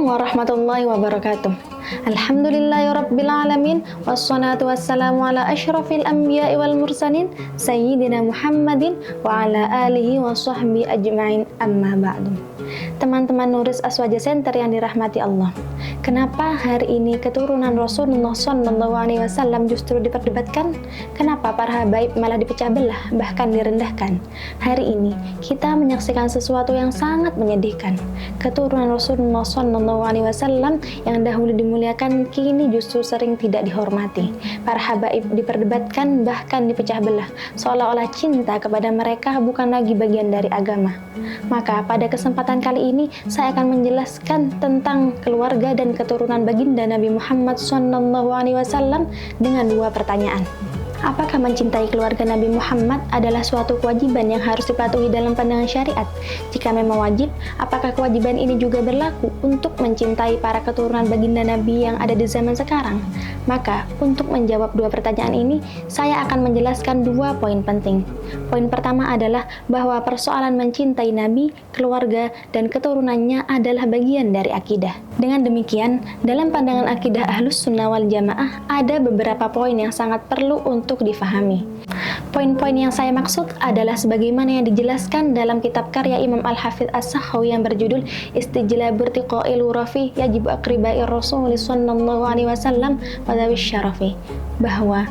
warahmatullahi wabarakatuh. Alhamdulillahirabbil alamin wassalatu wassalamu ala asyrafil anbiya'i wal mursalin sayyidina Muhammadin wa ala alihi wa sahbihi ajma'in, amma ba'du. Teman-teman Nuris Aswaja Center yang dirahmati Allah, kenapa hari ini keturunan Rasulullah SAW justru diperdebatkan? Kenapa para habaib malah dipecah belah, bahkan direndahkan? Hari ini kita menyaksikan sesuatu yang sangat menyedihkan. Keturunan Rasulullah SAW yang dahulu dimuliakan kini justru sering tidak dihormati. Para habaib diperdebatkan, bahkan dipecah belah, seolah-olah cinta kepada mereka bukan lagi bagian dari agama. Maka pada kesempatan kali ini saya akan menjelaskan tentang keluarga dan keturunan baginda Nabi Muhammad SAW dengan dua pertanyaan. Apakah mencintai keluarga Nabi Muhammad adalah suatu kewajiban yang harus dipatuhi dalam pandangan syariat? Jika memang wajib, apakah kewajiban ini juga berlaku untuk mencintai para keturunan baginda Nabi yang ada di zaman sekarang? Maka, untuk menjawab dua pertanyaan ini, saya akan menjelaskan dua poin penting. Poin pertama adalah bahwa persoalan mencintai Nabi, keluarga, dan keturunannya adalah bagian dari akidah. Dengan demikian, dalam pandangan akidah Ahlus Sunnah wal Jamaah, ada beberapa poin yang sangat perlu untuk difahami. Poin-poin yang saya maksud adalah sebagaimana yang dijelaskan dalam kitab karya Imam Al-Hafidz As-Sakhawi yang berjudul Istijlabur Tiqa'il Urafi Yajibu Aqribai Rasul sallallahu alaihi wasallam wa dzawis syarafi, bahwa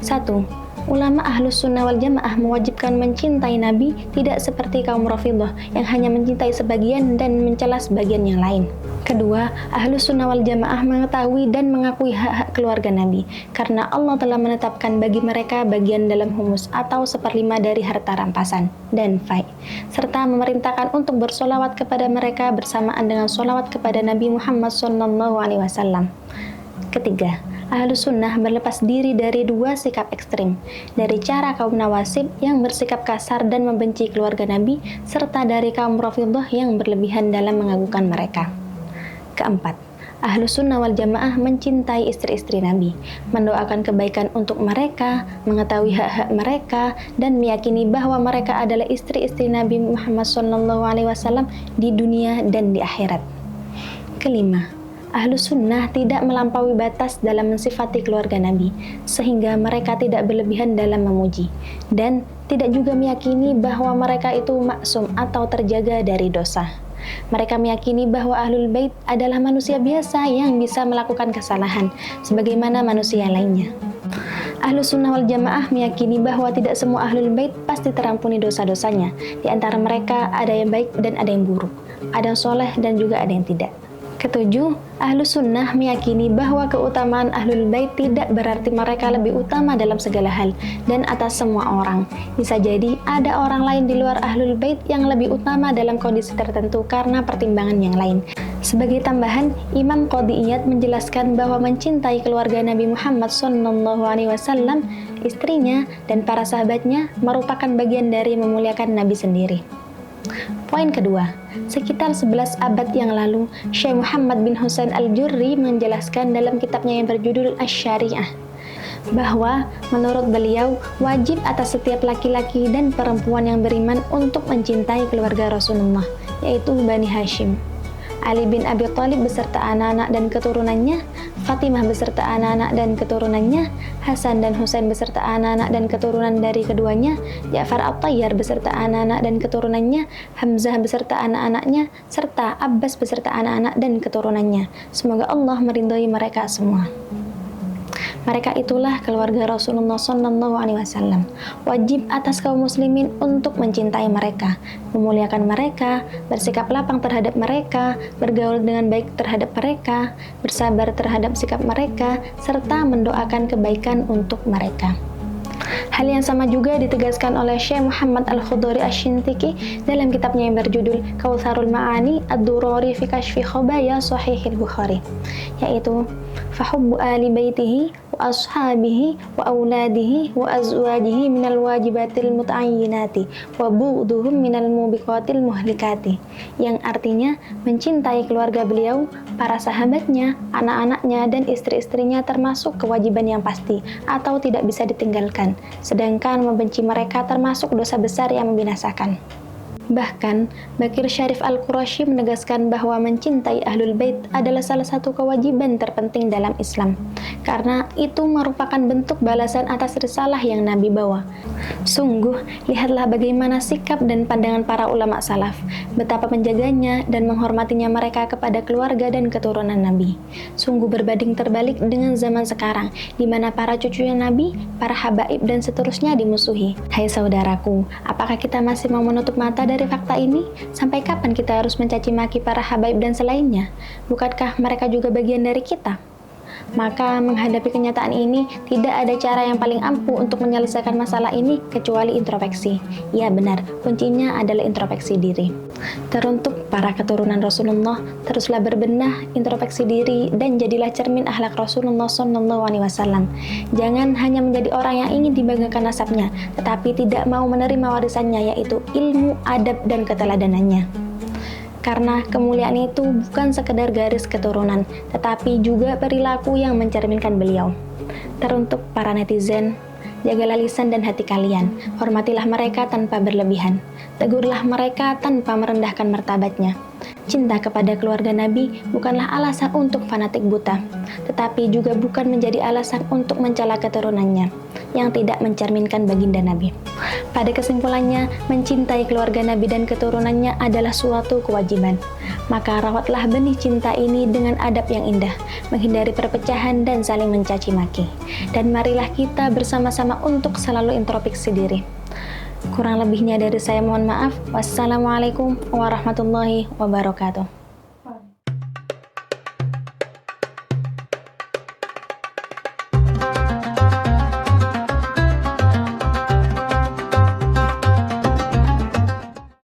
1. Ulama Ahlus Sunnah wal Jamaah mewajibkan mencintai Nabi tidak seperti kaum Rafidhah yang hanya mencintai sebagian dan mencela sebagian yang lain. Kedua, Ahlus Sunnah wal Jamaah mengetahui dan mengakui hak-hak keluarga Nabi karena Allah telah menetapkan bagi mereka bagian dalam humus atau 1/5 dari harta rampasan dan fai, serta memerintahkan untuk bersolawat kepada mereka bersamaan dengan solawat kepada Nabi Muhammad SAW. Ketiga, Ahlus Sunnah berlepas diri dari dua sikap ekstrim, dari cara kaum Nawasib yang bersikap kasar dan membenci keluarga Nabi, serta dari kaum Rafidhah yang berlebihan dalam mengagukan mereka. Keempat, Ahlus Sunnah wal Jamaah mencintai istri-istri Nabi, mendoakan kebaikan untuk mereka, mengetahui hak-hak mereka, dan meyakini bahwa mereka adalah istri-istri Nabi Muhammad SAW di dunia dan di akhirat. Kelima, Ahlus Sunnah tidak melampaui batas dalam mensifati keluarga Nabi, sehingga mereka tidak berlebihan dalam memuji, dan tidak juga meyakini bahwa mereka itu maksum atau terjaga dari dosa. Mereka meyakini bahwa Ahlul Bait adalah manusia biasa yang bisa melakukan kesalahan, sebagaimana manusia lainnya. Ahlus Sunnah wal Jamaah meyakini bahwa tidak semua Ahlul Bait pasti terampuni dosa-dosanya. Di antara mereka ada yang baik dan ada yang buruk, ada yang soleh dan juga ada yang tidak. Ketujuh, Ahlus Sunnah meyakini bahwa keutamaan Ahlul Bait tidak berarti mereka lebih utama dalam segala hal dan atas semua orang. Bisa jadi ada orang lain di luar Ahlul Bait yang lebih utama dalam kondisi tertentu karena pertimbangan yang lain. Sebagai tambahan, Imam Qadhi Iyad menjelaskan bahwa mencintai keluarga Nabi Muhammad SAW, istrinya, dan para sahabatnya merupakan bagian dari memuliakan Nabi sendiri. Poin kedua, sekitar 11 abad yang lalu, Syekh Muhammad bin Husain Al-Jurri menjelaskan dalam kitabnya yang berjudul Asy-Syari'ah bahwa menurut beliau wajib atas setiap laki-laki dan perempuan yang beriman untuk mencintai keluarga Rasulullah, yaitu Bani Hashim. Ali bin Abi Thalib beserta anak-anak dan keturunannya, Fatimah beserta anak-anak dan keturunannya, Hasan dan Husain beserta anak-anak dan keturunan dari keduanya, Ja'far At-Tayyar beserta anak-anak dan keturunannya, Hamzah beserta anak-anaknya, serta Abbas beserta anak-anak dan keturunannya. Semoga Allah meridhai mereka semua. Mereka itulah keluarga Rasulullah SAW. Wajib atas kaum muslimin untuk mencintai mereka, memuliakan mereka, bersikap lapang terhadap mereka, bergaul dengan baik terhadap mereka, bersabar terhadap sikap mereka, serta mendoakan kebaikan untuk mereka. Hal yang sama juga ditegaskan oleh Syekh Muhammad Al-Khudhari Asy-Syintiki dalam kitabnya yang berjudul Kautsarul Ma'ani Ad-Durari fi Kashfi Khabaya Shahihil Bukhari, yaitu fahubbu ali baitihi wa ashabihi wa auladihi wa azwajihi minal wajibatil muta'ayyinati wa bu'duhum minal mubiqatil muhlikati, yang artinya mencintai keluarga beliau, para sahabatnya, anak-anaknya, dan istri-istrinya termasuk kewajiban yang pasti atau tidak bisa ditinggalkan, sedangkan membenci mereka termasuk dosa besar yang membinasakan. Bahkan, Bakir Syarif Al-Qurasyi menegaskan bahwa mencintai Ahlul Bait adalah salah satu kewajiban terpenting dalam Islam, karena itu merupakan bentuk balasan atas risalah yang Nabi bawa. Sungguh, lihatlah bagaimana sikap dan pandangan para ulama salaf, betapa menjaganya dan menghormatinya mereka kepada keluarga dan keturunan Nabi. Sungguh berbanding terbalik dengan zaman sekarang, di mana para cucunya Nabi, para habaib dan seterusnya dimusuhi. Hai saudaraku, apakah kita masih mau menutup mata dari fakta ini? Sampai kapan kita harus mencaci maki para habaib dan selainnya? Bukankah mereka juga bagian dari kita? Maka menghadapi kenyataan ini, tidak ada cara yang paling ampuh untuk menyelesaikan masalah ini kecuali introspeksi. Ya benar, kuncinya adalah introspeksi diri. Teruntuk para keturunan Rasulullah, teruslah berbenah, introspeksi diri, dan jadilah cermin akhlak Rasulullah SAW. Jangan hanya menjadi orang yang ingin dibanggakan nasabnya, tetapi tidak mau menerima warisannya, yaitu ilmu, adab, dan keteladanannya. Karena kemuliaan itu bukan sekedar garis keturunan, tetapi juga perilaku yang mencerminkan beliau. Teruntuk para netizen, jagalah lisan dan hati kalian, hormatilah mereka tanpa berlebihan, tegurlah mereka tanpa merendahkan martabatnya. Cinta kepada keluarga Nabi bukanlah alasan untuk fanatik buta, tetapi juga bukan menjadi alasan untuk mencela keturunannya yang tidak mencerminkan baginda Nabi. Pada kesimpulannya, mencintai keluarga Nabi dan keturunannya adalah suatu kewajiban. Maka rawatlah benih cinta ini dengan adab yang indah, menghindari perpecahan dan saling mencaci maki. Dan marilah kita bersama-sama untuk selalu introspeksi diri. Kurang lebihnya dari saya mohon maaf. Wassalamualaikum warahmatullahi wabarakatuh.